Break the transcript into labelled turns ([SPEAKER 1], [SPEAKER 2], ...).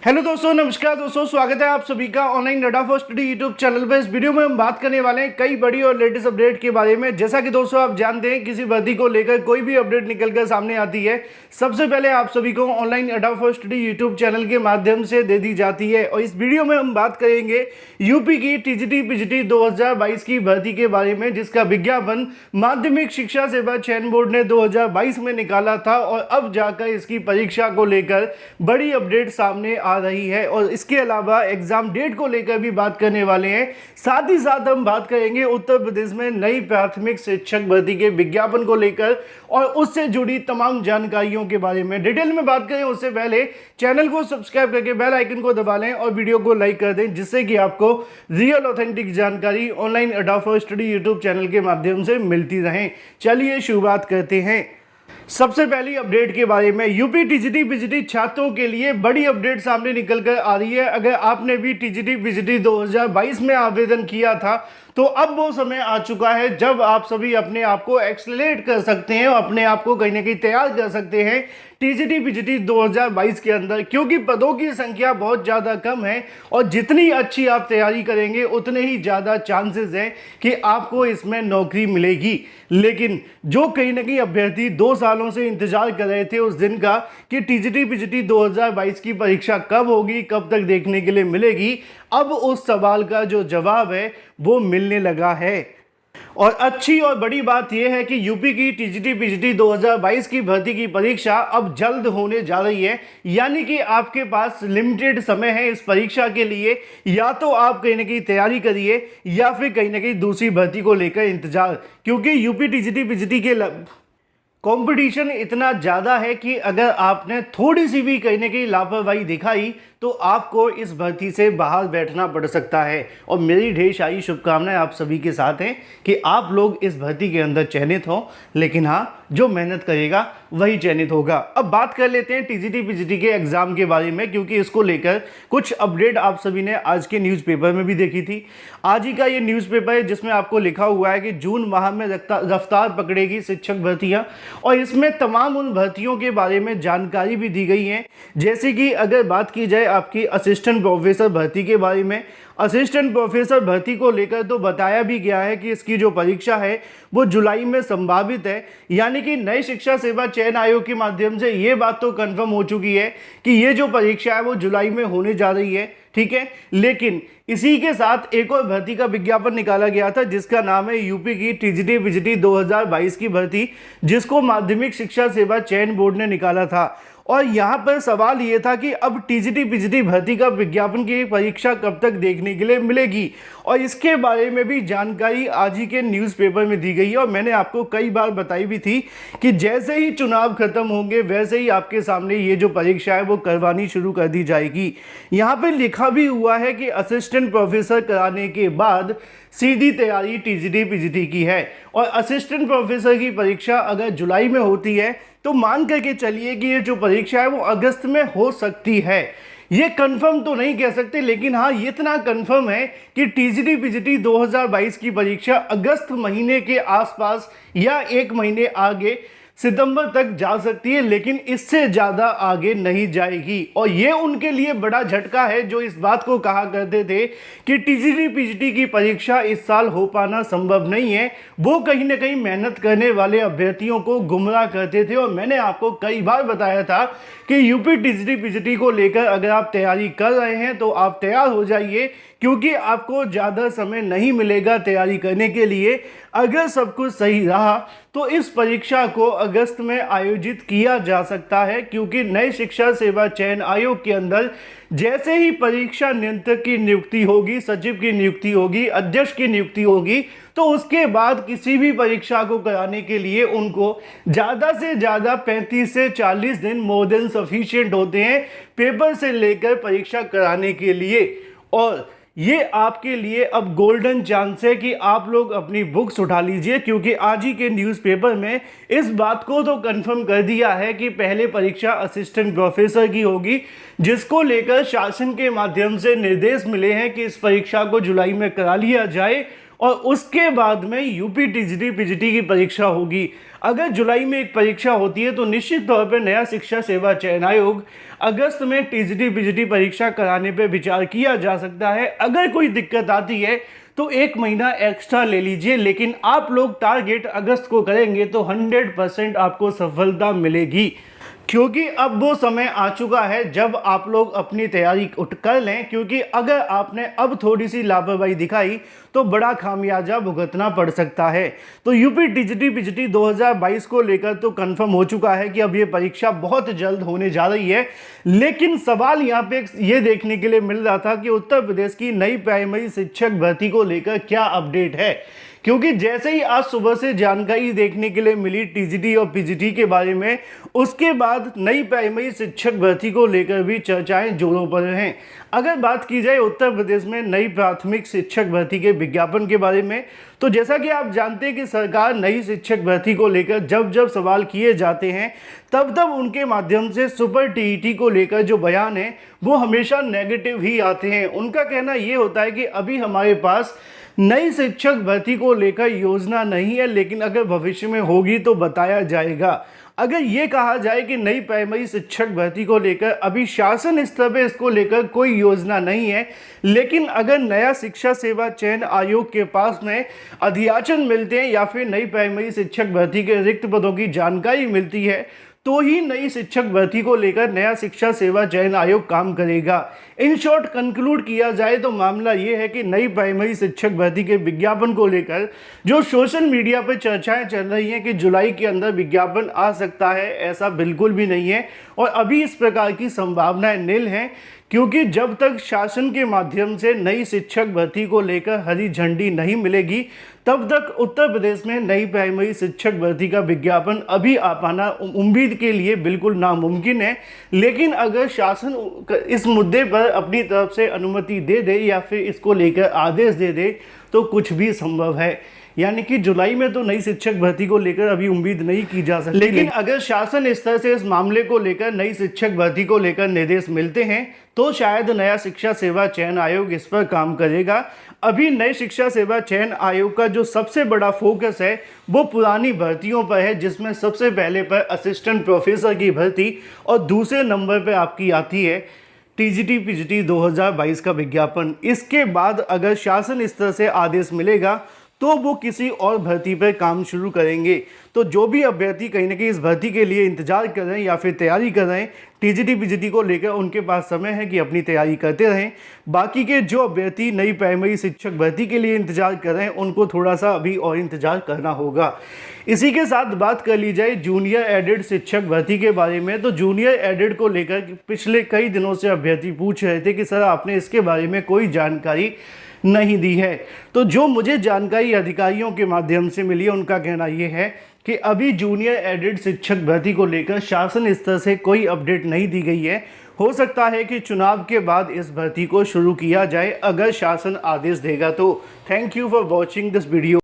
[SPEAKER 1] Hello दोस्तों, नमस्कार दोस्तों, स्वागत है आप सभी का online data for study YouTube channel पर। इस वीडियो में हम बात करने वाले हैं कई बड़ी और लेटेस्ट अपडेट के बारे में। जैसा कि दोस्तों आप जानते हैं, किसी भर्ती को लेकर कोई भी अपडेट निकलकर सामने आती है, सबसे पहले आप सभी को online data for study YouTube channel के माध्यम से दे दी जाती है। और इस वीडियो में हम बात करेंगे यूपी की टीजीटी पीजीटी 2022 की भर्ती के बारे में, जिसका विज्ञापन माध्यमिक शिक्षा सेवा चयन बोर्ड ने 2022 में निकाला था और अब जाकर इसकी परीक्षा को लेकर बड़ी अपडेट सामने आ रही है। और इसके अलावा एग्जाम डेट को लेकर भी बात करने वाले हैं। साथ ही साथ हम बात करेंगे उत्तर प्रदेश में नई प्राथमिक शिक्षक भर्ती के विज्ञापन को लेकर और उससे जुड़ी तमाम जानकारियों के बारे में डिटेल में बात करें। उससे पहले चैनल को सब्सक्राइब करके बेल आइकन को दबा लें और वीडियो को लाइक कर दें, जिससे कि आपको रियल ऑथेंटिक जानकारी online data for study YouTube channel के माध्यम से मिलती रहे। चलिए शुरुआत करते हैं। सबसे पहली अपडेट के बारे में, यूपी टीजीटी पीजीटी छात्रों के लिए बड़ी अपडेट सामने निकल कर आ रही है। अगर आपने भी टीजीटी पीजीटी 2022 में आवेदन किया था तो अब वो समय आ चुका है जब आप सभी अपने आप को एक्सेलरेट कर सकते हैं और अपने आप को कहीं ना कहीं तैयार कर सकते हैं टीजीटी पीजीटी 2022 के अंदर, क्योंकि पदों की संख्या बहुत ज़्यादा कम है और जितनी अच्छी आप तैयारी करेंगे उतने ही ज़्यादा चांसेस हैं कि आपको इसमें नौकरी मिलेगी। लेकिन जो कहीं ना कहीं अभ्यर्थी 2 सालों से इंतजार कर रहे थे उस दिन का कि टीजीटी पीजीटी 2022 की परीक्षा कब होगी, कब तक देखने के लिए मिलेगी, अब उस सवाल का जो जवाब है वो मिलने लगा है। और अच्छी और बड़ी बात यह है कि यूपी की टीजीटी पीजीटी 2022 की भर्ती की परीक्षा अब जल्द होने जा रही है। यानी कि आपके पास लिमिटेड समय है इस परीक्षा के लिए। या तो आप कहीं ना कहीं तैयारी करिए या फिर कहीं ना कहीं दूसरी भर्ती को लेकर इंतजार, क्योंकि यूपी टीजीटी पीजीटी के कंपटीशन इतना ज़्यादा है कि अगर आपने थोड़ी सी भी कहीं ना कहीं लापरवाही दिखाई तो आपको इस भर्ती से बाहर बैठना पड़ सकता है। और मेरी ढेर सारी शुभकामनाएं आप सभी के साथ हैं कि आप लोग इस भर्ती के अंदर चयनित हों। लेकिन हाँ, जो मेहनत करेगा वही चयनित होगा। अब बात कर लेते हैं टीजीटी पीजीटी के एग्ज़ाम के बारे में, क्योंकि इसको लेकर कुछ अपडेट आप सभी ने आज के न्यूज़पेपर में भी देखी थी। आज ही का ये न्यूज़पेपर है जिसमें आपको लिखा हुआ है कि जून माह में रफ्तार पकड़ेगी शिक्षक भर्तियाँ, और इसमें तमाम उन भर्तियों के बारे में जानकारी भी दी गई है। जैसे कि अगर बात की जाए आपकी असिस्टेंट प्रोफेसर भर्ती के बारे में, असिस्टेंट प्रोफेसर भर्ती को लेकर तो बताया भी गया है कि इसकी जो परीक्षा है वो जुलाई में संभावित है। यानी कि नई शिक्षा सेवा चयन आयोग के माध्यम से ये बात तो कंफर्म हो चुकी है कि ये जो परीक्षा है वो जुलाई में होने जा रही है, ठीक है। लेकिन इसी के साथ एक और भर्ती का विज्ञापन निकाला गया था जिसका नाम है यूपी की टीजीटी पीजीटी 2022 की भर्ती, जिसको माध्यमिक शिक्षा सेवा चयन बोर्ड ने निकाला था। और यहाँ पर सवाल ये था कि अब टीजीटी पीजीटी भर्ती का विज्ञापन की परीक्षा कब तक देखने के लिए मिलेगी, और इसके बारे में भी जानकारी आज ही के न्यूज़पेपर में दी गई है। और मैंने आपको कई बार बताई भी थी कि जैसे ही चुनाव खत्म होंगे वैसे ही आपके सामने ये जो परीक्षा है वो करवानी शुरू कर दी जाएगी। यहाँ पर लिखा भी हुआ है कि असिस्टेंट प्रोफेसर कराने के बाद सीधी तैयारी टीजीटी पीजीटी की है। और असिस्टेंट प्रोफेसर की परीक्षा अगर जुलाई में होती है तो मान करके चलिए कि ये जो परीक्षा है वो अगस्त में हो सकती है। ये कंफर्म तो नहीं कह सकते, लेकिन हाँ इतना कंफर्म है कि टीजीटी पीजीटी 2022 की परीक्षा अगस्त महीने के आसपास या 1 महीने आगे सितंबर तक जा सकती है, लेकिन इससे ज़्यादा आगे नहीं जाएगी। और ये उनके लिए बड़ा झटका है जो इस बात को कहा करते थे कि टीजीटी पीजीटी की परीक्षा इस साल हो पाना संभव नहीं है। वो कहीं ना कहीं मेहनत करने वाले अभ्यर्थियों को गुमराह करते थे। और मैंने आपको कई बार बताया था कि यूपी टीजीटी पीजीटी को लेकर अगर आप तैयारी कर रहे हैं तो आप तैयार हो जाइए, क्योंकि आपको ज़्यादा समय नहीं मिलेगा तैयारी करने के लिए। अगर सब कुछ सही रहा तो इस परीक्षा को अगस्त में आयोजित किया जा सकता है, क्योंकि नई शिक्षा सेवा चयन आयोग के अंदर जैसे ही परीक्षा नियंत्रक की नियुक्ति होगी, सचिव की नियुक्ति होगी, अध्यक्ष की नियुक्ति होगी, तो उसके बाद किसी भी परीक्षा को कराने के लिए उनको ज़्यादा से ज़्यादा 35 से 40 दिन मोर देन सफिशिएंट होते हैं पेपर से लेकर परीक्षा कराने के लिए। और ये आपके लिए अब गोल्डन चांस है कि आप लोग अपनी बुक्स उठा लीजिए, क्योंकि आज ही के न्यूज़पेपर में इस बात को तो कंफर्म कर दिया है कि पहले परीक्षा असिस्टेंट प्रोफेसर की होगी, जिसको लेकर शासन के माध्यम से निर्देश मिले हैं कि इस परीक्षा को जुलाई में करा लिया जाए और उसके बाद में यूपी टीजीटी पीजीटी की परीक्षा होगी। अगर जुलाई में एक परीक्षा होती है तो निश्चित तौर पर नया शिक्षा सेवा चयन आयोग अगस्त में टीजीटी पीजीटी परीक्षा कराने पर विचार किया जा सकता है। अगर कोई दिक्कत आती है तो 1 महीना एक्स्ट्रा ले लीजिए, लेकिन आप लोग टारगेट अगस्त को करेंगे तो 100% आपको सफलता मिलेगी, क्योंकि अब वो समय आ चुका है जब आप लोग अपनी तैयारी उठ कर लें। क्योंकि अगर आपने अब थोड़ी सी लापरवाही दिखाई तो बड़ा खामियाजा भुगतना पड़ सकता है। तो यूपी टीजीटी पीजीटी 2022 को लेकर तो कंफर्म हो चुका है कि अब ये परीक्षा बहुत जल्द होने जा रही है, लेकिन सवाल यहाँ पे ये देखने के लिए मिल रहा था कि उत्तर प्रदेश की नई प्राइमरी शिक्षक भर्ती को लेकर क्या अपडेट है। क्योंकि जैसे ही आज सुबह से जानकारी देखने के लिए मिली टीजीटी और पीजीटी के बारे में, उसके बाद नई प्राइमरी शिक्षक भर्ती को लेकर भी चर्चाएं जोरों पर हैं। अगर बात की जाए उत्तर प्रदेश में नई प्राथमिक शिक्षक भर्ती के विज्ञापन के बारे में, तो जैसा कि आप जानते हैं कि सरकार नई शिक्षक भर्ती को लेकर जब जब सवाल किए जाते हैं तब तब उनके माध्यम से सुपर टीईटी को लेकर जो बयान है वो हमेशा नेगेटिव ही आते हैं। उनका कहना ये होता है कि अभी हमारे पास नई शिक्षक भर्ती को लेकर योजना नहीं है, लेकिन अगर भविष्य में होगी तो बताया जाएगा। अगर ये कहा जाए कि नई प्राइमरी शिक्षक भर्ती को लेकर अभी शासन स्तर पर इसको लेकर कोई योजना नहीं है, लेकिन अगर नया शिक्षा सेवा चयन आयोग के पास में अध्याचन मिलते हैं या फिर नई प्राइमरी शिक्षक भर्ती के रिक्त पदों की जानकारी मिलती है तो ही नई शिक्षक भर्ती को लेकर नया शिक्षा सेवा चयन आयोग काम करेगा। इन शॉर्ट कंक्लूड किया जाए तो मामला ये है कि नई प्राइमरी शिक्षक भर्ती के विज्ञापन को लेकर जो सोशल मीडिया पर चर्चाएं चल रही हैं कि जुलाई के अंदर विज्ञापन आ सकता है, ऐसा बिल्कुल भी नहीं है और अभी इस प्रकार की संभावनाएं नील हैं। क्योंकि जब तक शासन के माध्यम से नई शिक्षक भर्ती को लेकर हरी झंडी नहीं मिलेगी तब तक उत्तर प्रदेश में नई प्राइमरी शिक्षक भर्ती का विज्ञापन अभी आ पाना उम्मीद के लिए बिल्कुल नामुमकिन है। लेकिन अगर शासन इस मुद्दे पर अपनी तरफ से अनुमति दे दे या फिर इसको लेकर आदेश दे दे तो कुछ भी संभव है। यानी कि जुलाई में तो नई शिक्षक भर्ती को लेकर अभी उम्मीद नहीं की जा सकती, लेकिन अगर शासन स्तर से इस मामले को लेकर नई शिक्षक भर्ती को लेकर निर्देश मिलते हैं तो शायद नया शिक्षा सेवा चयन आयोग इस पर काम करेगा। अभी नए शिक्षा सेवा चयन आयोग का जो सबसे बड़ा फोकस है वो पुरानी भर्तियों पर है, जिसमें सबसे पहले पर असिस्टेंट प्रोफेसर की भर्ती और दूसरे नंबर पर आपकी आती है टीजीटी पीजीटी 2022 का विज्ञापन। इसके बाद अगर शासन स्तर से आदेश मिलेगा तो वो किसी और भर्ती पर काम शुरू करेंगे। तो जो भी अभ्यर्थी कहीं ना कहीं इस भर्ती के लिए इंतजार कर रहे हैं या फिर तैयारी कर रहे हैं टीजीटी पीजीटी को लेकर, उनके पास समय है कि अपनी तैयारी करते रहें। बाकी के जो अभ्यर्थी नई प्राइमरी शिक्षक भर्ती के लिए इंतजार कर रहे हैं उनको थोड़ा सा अभी और इंतजार करना होगा। इसी के साथ बात कर ली जाए जूनियर एडेड शिक्षक भर्ती के बारे में, तो जूनियर एडेड को लेकर पिछले कई दिनों से अभ्यर्थी पूछ रहे थे कि सर आपने इसके बारे में कोई जानकारी नहीं दी है। तो जो मुझे जानकारी अधिकारियों के माध्यम से मिली है उनका कहना यह है कि अभी जूनियर एडेड शिक्षक भर्ती को लेकर शासन स्तर से कोई अपडेट नहीं दी गई है। हो सकता है कि चुनाव के बाद इस भर्ती को शुरू किया जाए अगर शासन आदेश देगा तो। Thank you for watching this video.